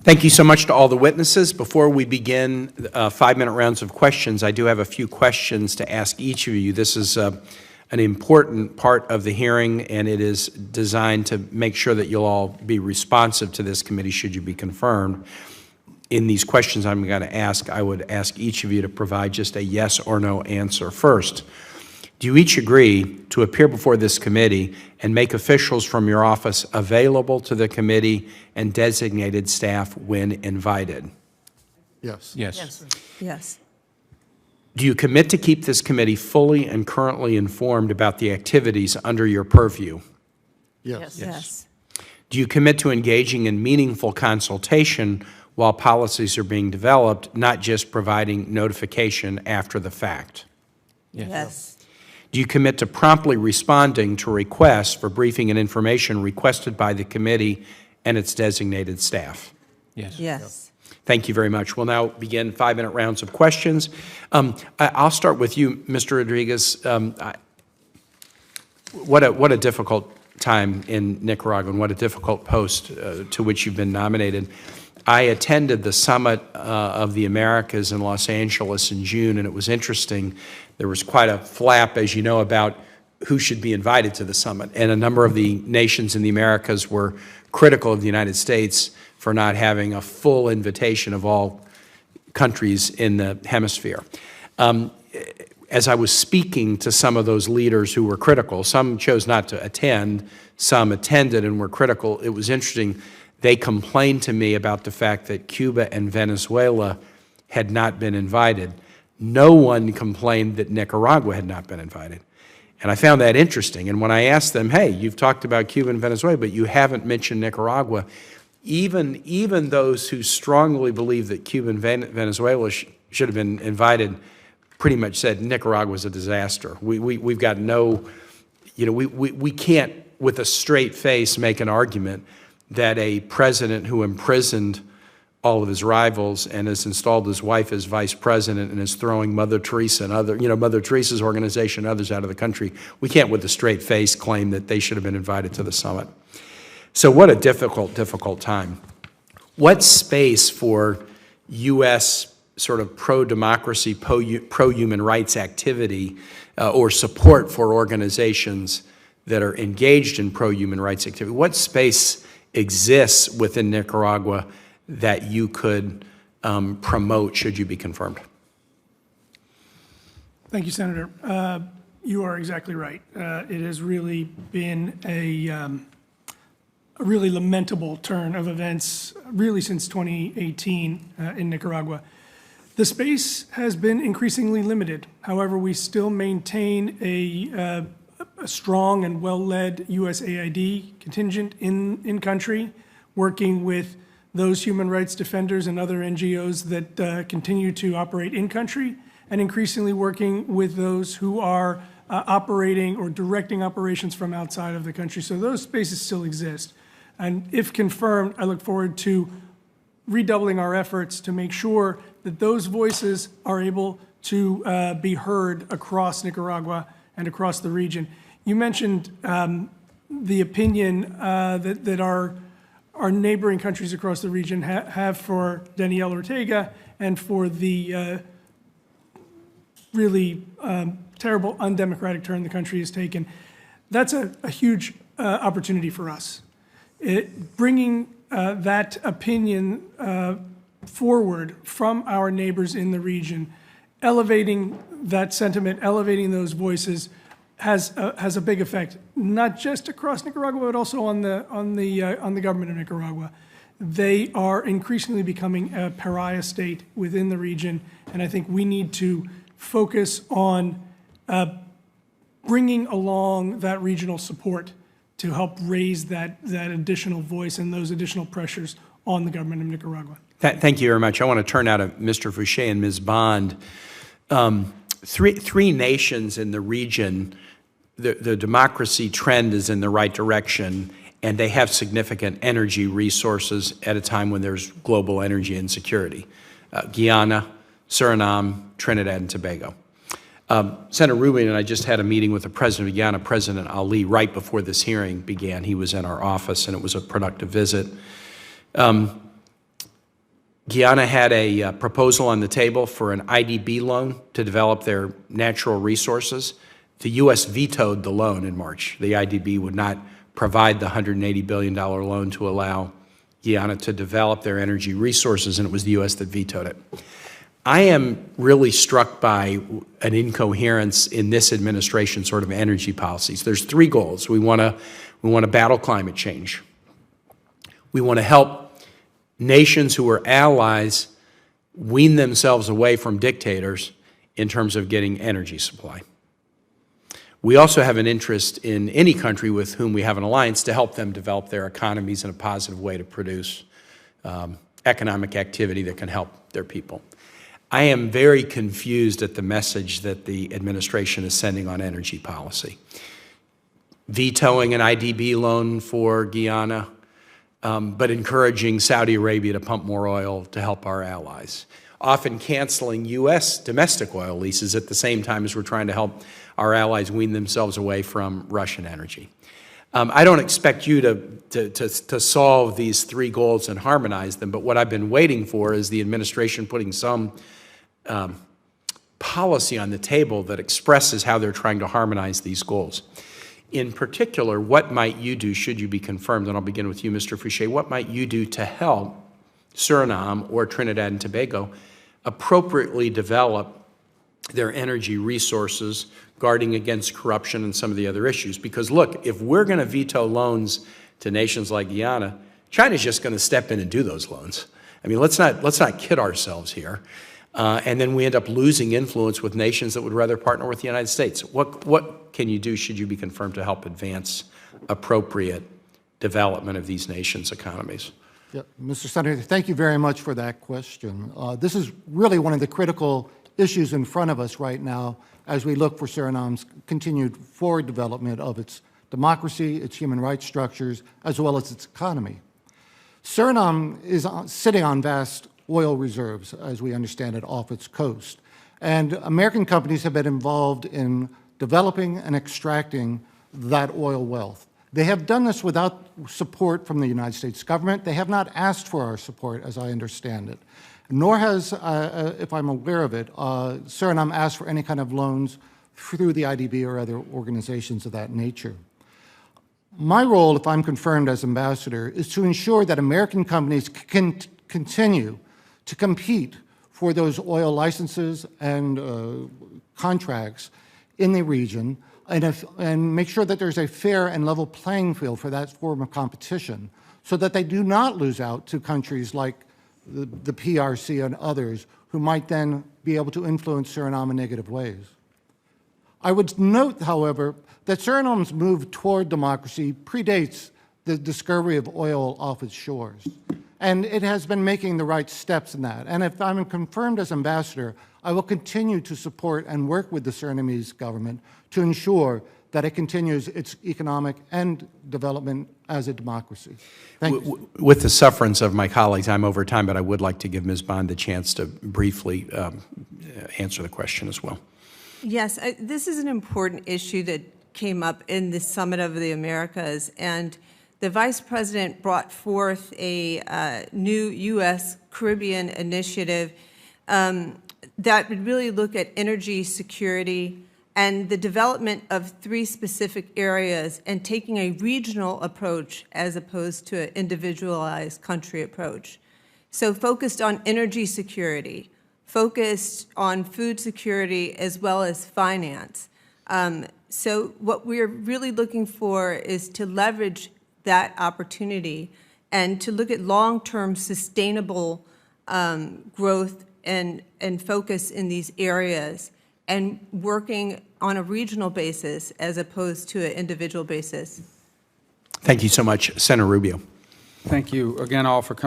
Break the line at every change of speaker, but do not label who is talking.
Thank you so much to all the witnesses. Before we begin 5-minute rounds of questions, I do have a few questions to ask each of you. This is an important part of the hearing, and it is designed to make sure that you'll all be responsive to this committee should you be confirmed. In these questions I'm going to ask, I would ask each of you to provide just a yes or no answer. First, do you each agree to appear before this committee and make officials from your office available to the committee and designated staff when invited?
Yes.
Yes.
Yes.
Yes.
Do you commit to keep this committee fully and currently informed about the activities under your purview?
Yes.
Yes.
Do you commit to engaging in meaningful consultation while policies are being developed, not just providing notification after the fact?
Yes.
Do you commit to promptly responding to requests for briefing and information requested by the committee and its designated staff?
Yes.
Yes.
Thank you very much. We'll now begin 5-minute rounds of questions. I'll start with you, Mr. Rodriguez. What a difficult time in Nicaragua, and what a difficult post to which you've been nominated. I attended the Summit of the Americas in Los Angeles in June, and it was interesting. There was quite a flap, as you know, about who should be invited to the summit, and a number of the nations in the Americas were critical of the United States for not having a full invitation of all countries in the hemisphere. As I was speaking to some of those leaders who were critical, some chose not to attend, some attended and were critical. It was interesting. They complained to me about the fact that Cuba and Venezuela had not been invited. No one complained that Nicaragua had not been invited. And I found that interesting. And when I asked them, hey, you've talked about Cuba and Venezuela, but you haven't mentioned Nicaragua, even those who strongly believe that Cuba and Venezuela should have been invited pretty much said Nicaragua is a disaster. We've got no, we can't with a straight face make an argument that a president who imprisoned all of his rivals and has installed his wife as vice president and is throwing Mother Teresa and other, Mother Teresa's organization and others out of the country, we can't with a straight face claim that they should have been invited to the summit. So what a difficult time. What space for U.S. sort of pro-democracy, pro-human rights activity or support for organizations that are engaged in pro-human rights activity, what space exists within Nicaragua that you could promote should you be confirmed?
Thank you, Senator. You are exactly right. It has really been a really lamentable turn of events, really since 2018 in Nicaragua. The space has been increasingly limited. However, we still maintain a strong and well-led USAID contingent in country, working with those human rights defenders and other NGOs that continue to operate in country, and increasingly working with those who are operating or directing operations from outside of the country. So those spaces still exist. And if confirmed, I look forward to redoubling our efforts to make sure that those voices are able to be heard across Nicaragua and across the region. You mentioned the opinion that our neighboring countries across the region have for Daniel Ortega and for the really terrible, undemocratic turn the country has taken. That's a huge opportunity for us. Bringing that opinion forward from our neighbors in the region, elevating that sentiment, elevating those voices, has a big effect, not just across Nicaragua, but also on the government of Nicaragua. They are increasingly becoming a pariah state within the region, and I think we need to focus on bringing along that regional support to help raise that additional voice and those additional pressures on the government of Nicaragua.
Thank you very much. I want to turn now to Mr. Fouché and Ms. Bond. Three nations in the region, the democracy trend is in the right direction, and they have significant energy resources at a time when there's global energy insecurity. Guyana, Suriname, Trinidad and Tobago. Senator Rubin and I just had a meeting with the president of Guyana, President Ali, right before this hearing began. He was in our office, and it was a productive visit. Guyana had a proposal on the table for an IDB loan to develop their natural resources. The U.S. vetoed the loan in March. The IDB would not provide the $180 billion loan to allow Guyana to develop their energy resources, and it was the U.S. that vetoed it. I am really struck by an incoherence in this administration's sort of energy policies. There's three goals. We want to battle climate change. We want to help nations who are allies wean themselves away from dictators in terms of getting energy supply. We also have an interest in any country with whom we have an alliance to help them develop their economies in a positive way to produce economic activity that can help their people. I am very confused at the message that the administration is sending on energy policy. Vetoing an IDB loan for Guyana, but encouraging Saudi Arabia to pump more oil to help our allies. Often canceling U.S. domestic oil leases at the same time as we're trying to help our allies wean themselves away from Russian energy. I don't expect you to solve these three goals and harmonize them, but what I've been waiting for is the administration putting some policy on the table that expresses how they're trying to harmonize these goals. In particular, what might you do, should you be confirmed, and I'll begin with you, Mr. Fouché, what might you do to help Suriname or Trinidad and Tobago appropriately develop their energy resources, guarding against corruption and some of the other issues? Because look, if we're going to veto loans to nations like Guyana, China's just going to step in and do those loans. I mean, let's not kid ourselves here. And then we end up losing influence with nations that would rather partner with the United States. What can you do, should you be confirmed, to help advance appropriate development of these nations' economies?
Yeah, Mr. Senator, thank you very much for that question. This is really one of the critical issues in front of us right now as we look for Suriname's continued forward development of its democracy, its human rights structures, as well as its economy. Suriname is sitting on vast oil reserves, as we understand it, off its coast. And American companies have been involved in developing and extracting that oil wealth. They have done this without support from the United States government. They have not asked for our support, as I understand it. Nor has, if I'm aware of it, Suriname asked for any kind of loans through the IDB or other organizations of that nature. My role, if I'm confirmed as ambassador, is to ensure that American companies can continue to compete for those oil licenses and contracts in the region, and make sure that there's a fair and level playing field for that form of competition, so that they do not lose out to countries like the PRC and others who might then be able to influence Suriname in negative ways. I would note, however, that Suriname's move toward democracy predates the discovery of oil off its shores. And it has been making the right steps in that. And if I'm confirmed as ambassador, I will continue to support and work with the Surinamese government to ensure that it continues its economic and development as a democracy. Thank you.
With the sufferance of my colleagues, I'm over time, but I would like to give Ms. Bond the chance to briefly answer the question as well.
Yes, this is an important issue that came up in the Summit of the Americas, and the Vice President brought forth a new U.S. Caribbean initiative that would really look at energy security and the development of 3 specific areas and taking a regional approach as opposed to an individualized country approach. So focused on energy security, focused on food security as well as finance. So what we're really looking for is to leverage that opportunity and to look at long-term sustainable growth and focus in these areas, and working on a regional basis as opposed to an individual basis.
Thank you so much. Senator Rubio.
Thank you again all for coming.